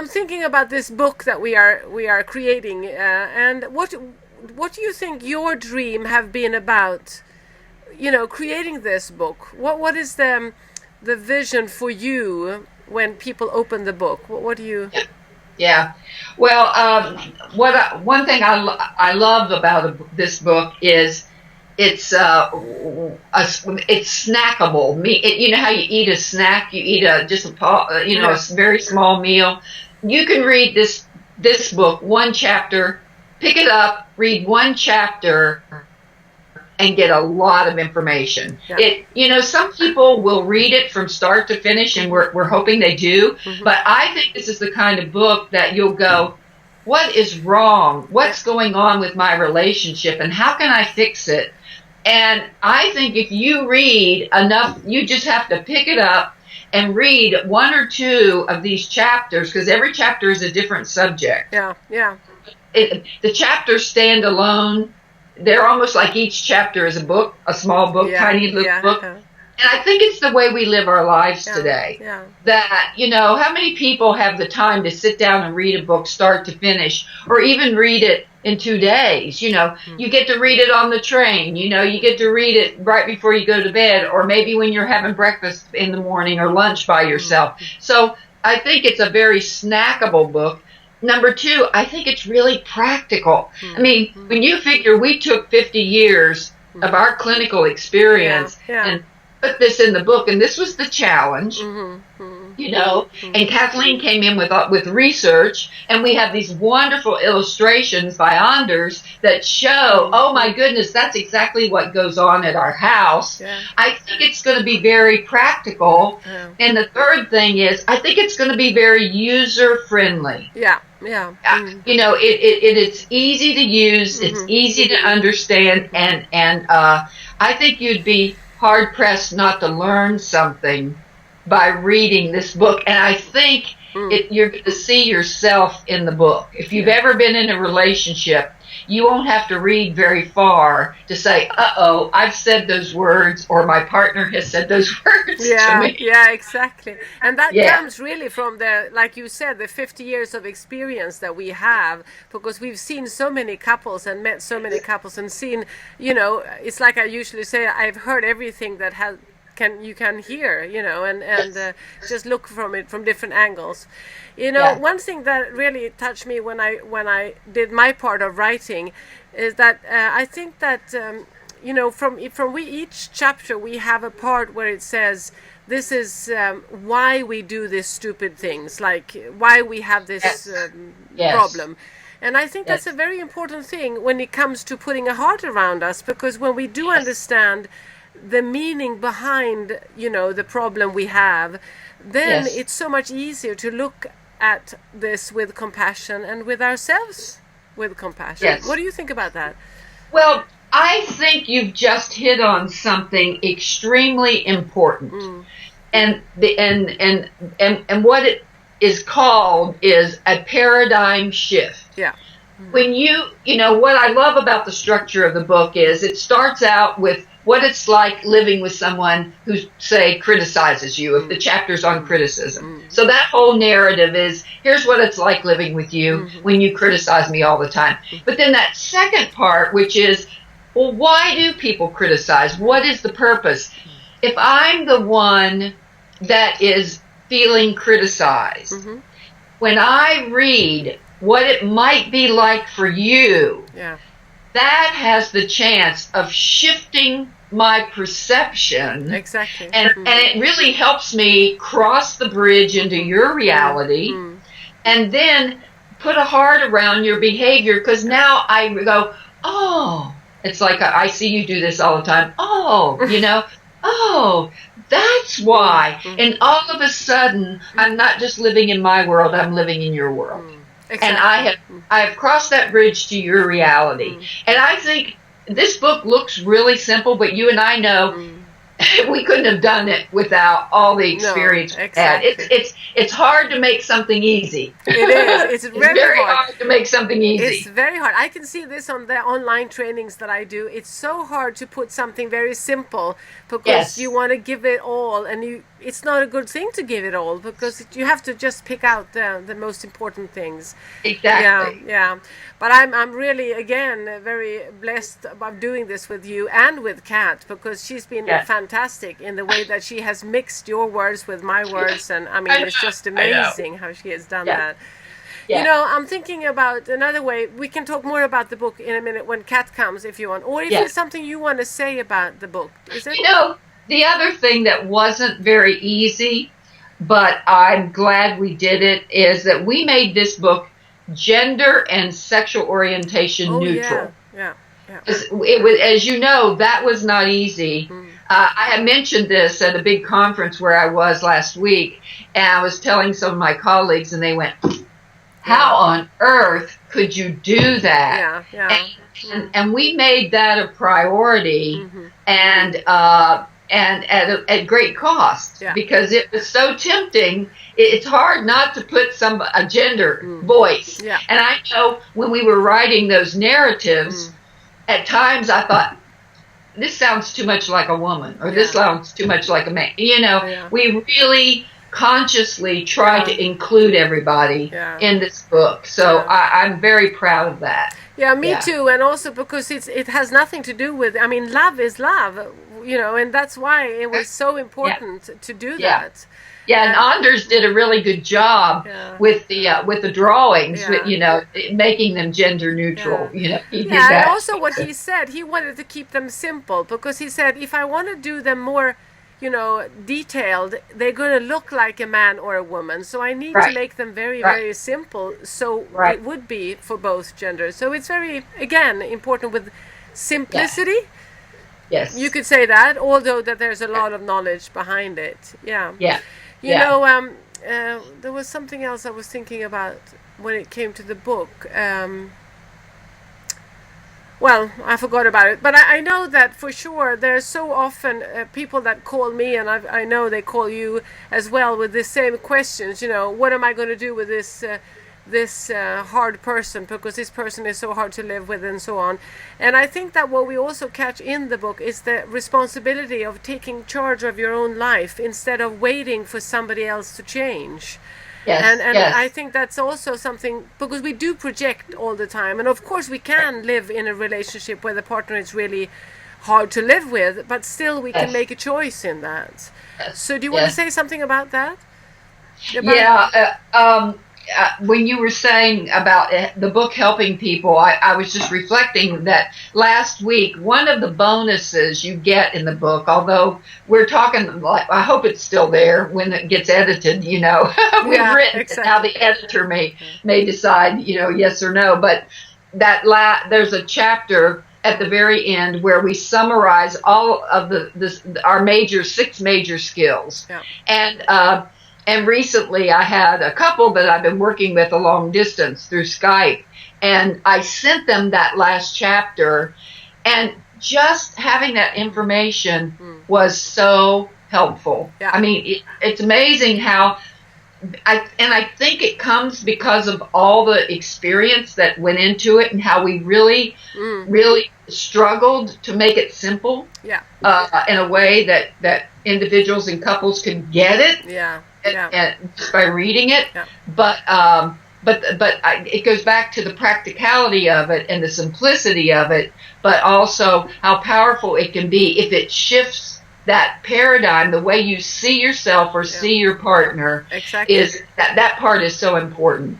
I'm thinking about this book that we are creating, and what do you think your dream have been about? Creating this book. What is the vision for you when people open the book? What do you? Yeah. Well, one thing I love about this book is it's it's snackable. You know how you eat a snack? You eat just a very small meal. You can read this book, one chapter, pick it up, read one chapter, and get a lot of information. Yeah. Some people will read it from start to finish, and we're hoping they do. Mm-hmm. But I think this is the kind of book that you'll go, what is wrong? What's going on with my relationship, and how can I fix it? And I think if you read enough, you just have to pick it up and read one or two of these chapters, because every chapter is a different subject. Yeah, yeah. The chapters stand alone. They're almost like each chapter is a book, a small book, tiny little book. And I think it's the way we live our lives today. Yeah. That, how many people have the time to sit down and read a book start to finish, or even read it in 2 days? You get to read it on the train. You get to read it right before you go to bed, or maybe when you're having breakfast in the morning or lunch by yourself. So I think it's a very snackable book. Number two, I think it's really practical. I mean, when you figure we took 50 years of our clinical experience and put this in the book, and this was the challenge, and Kathleen came in with research, and we have these wonderful illustrations by Anders that show, oh my goodness, that's exactly what goes on at our house. Yeah. I think it's going to be very practical. Yeah. And the third thing is, I think it's going to be very user-friendly. Yeah. Yeah. It's easy to use, it's easy to understand, and I think you'd be hard-pressed not to learn something by reading this book. And I think you're going to see yourself in the book. If you've ever been in a relationship, you won't have to read very far to say, uh-oh, I've said those words, or my partner has said those words to me. Yeah, exactly. And that comes really from like you said, the 50 years of experience that we have, because we've seen so many couples and met so many couples and seen, it's like I usually say, I've heard everything that you can hear, and just look from it from different angles. One thing that really touched me when I did my part of writing is that I think that from each chapter we have a part where it says this is why we do these stupid things, like why we have this problem. And I think that's a very important thing when it comes to putting a heart around us, because when we do understand the meaning behind, the problem we have, then it's so much easier to look at this with compassion and with ourselves with compassion. Yes. What do you think about that? Well, I think you've just hit on something extremely important. And what it is called is a paradigm shift. Yeah. When what I love about the structure of the book is it starts out with what it's like living with someone who, say, criticizes you, if the chapter's on criticism. So that whole narrative is, here's what it's like living with you when you criticize me all the time. But then that second part, which is, well, why do people criticize? What is the purpose? If I'm the one that is feeling criticized, when I read what it might be like for you, that has the chance of shifting my perception. Exactly. And it really helps me cross the bridge into your reality and then put a heart around your behavior, because now I go, oh, it's like I see you do this all the time. Oh, oh, that's why. And all of a sudden, I'm not just living in my world, I'm living in your world. Exactly. And I have crossed that bridge to your reality. And I think this book looks really simple, but you and I know we couldn't have done it without all the experience we had. It's hard to make something easy. It is. It's very hard to make something easy. It's very hard. I can see this on the online trainings that I do. It's so hard to put something very simple, because you want to give it all, and it's not a good thing to give it all, because you have to just pick out the most important things. Exactly. Yeah. But I'm really, again, very blessed about doing this with you and with Kat, because she's been fantastic in the way that she has mixed your words with my words, and I mean, it's just amazing how she has done that. Yeah. You know, I'm thinking about another way. We can talk more about the book in a minute when Kat comes, if you want. Or if there's something you want to say about the book. Is it? You know, the other thing that wasn't very easy, but I'm glad we did it, is that we made this book gender and sexual orientation neutral. Yeah. It was, as you know, that was not easy. I had mentioned this at a big conference where I was last week, and I was telling some of my colleagues, and they went, how on earth could you do that? And we made that a priority, and at great cost, because it was so tempting. It's hard not to put a gender voice. And I know when we were writing those narratives, at times I thought, this sounds too much like a woman, or this sounds too much like a man. You know, we really consciously try to include everybody in this book. So I'm very proud of that. Yeah, me too. And also because it has nothing to do with, I mean, love is love, you know, and that's why it was so important to do that. Yeah, and Anders did a really good job with the drawings, you know, making them gender neutral. You know, he did that. And also what he said, he wanted to keep them simple, because he said, if I want to do them more, you know, detailed, they're going to look like a man or a woman. So I need to make them very, very simple. So it would be for both genders. So it's very, again, important with simplicity. Yes. You could say that, although that there's a lot of knowledge behind it. You know, there was something else I was thinking about when it came to the book. Well, I forgot about it, but I know that for sure there's so often people that call me, and I know they call you as well with the same questions. You know, what am I going to do with this hard person, because this person is so hard to live with, and so on. And I think that what we also catch in the book is the responsibility of taking charge of your own life instead of waiting for somebody else to change. And I think that's also something, because we do project all the time, and of course we can live in a relationship where the partner is really hard to live with, but still we can make a choice in that. So do you want to say something about that? When you were saying about the book helping people, I was just reflecting that last week, one of the bonuses you get in the book, although we're talking, like, I hope it's still there when it gets edited, you know, we've written it, now the editor may decide, you know, yes or no, but there's a chapter at the very end where we summarize all of our 6 major skills. And recently I had a couple that I've been working with a long distance through Skype, and I sent them that last chapter, and just having that information was so helpful. I mean, it's amazing how, I think it comes because of all the experience that went into it, and how we really struggled to make it simple in a way that individuals and couples could get it. And just by reading it, but it goes back to the practicality of it and the simplicity of it, but also how powerful it can be if it shifts that paradigm, the way you see yourself or see your partner. Is that part is so important.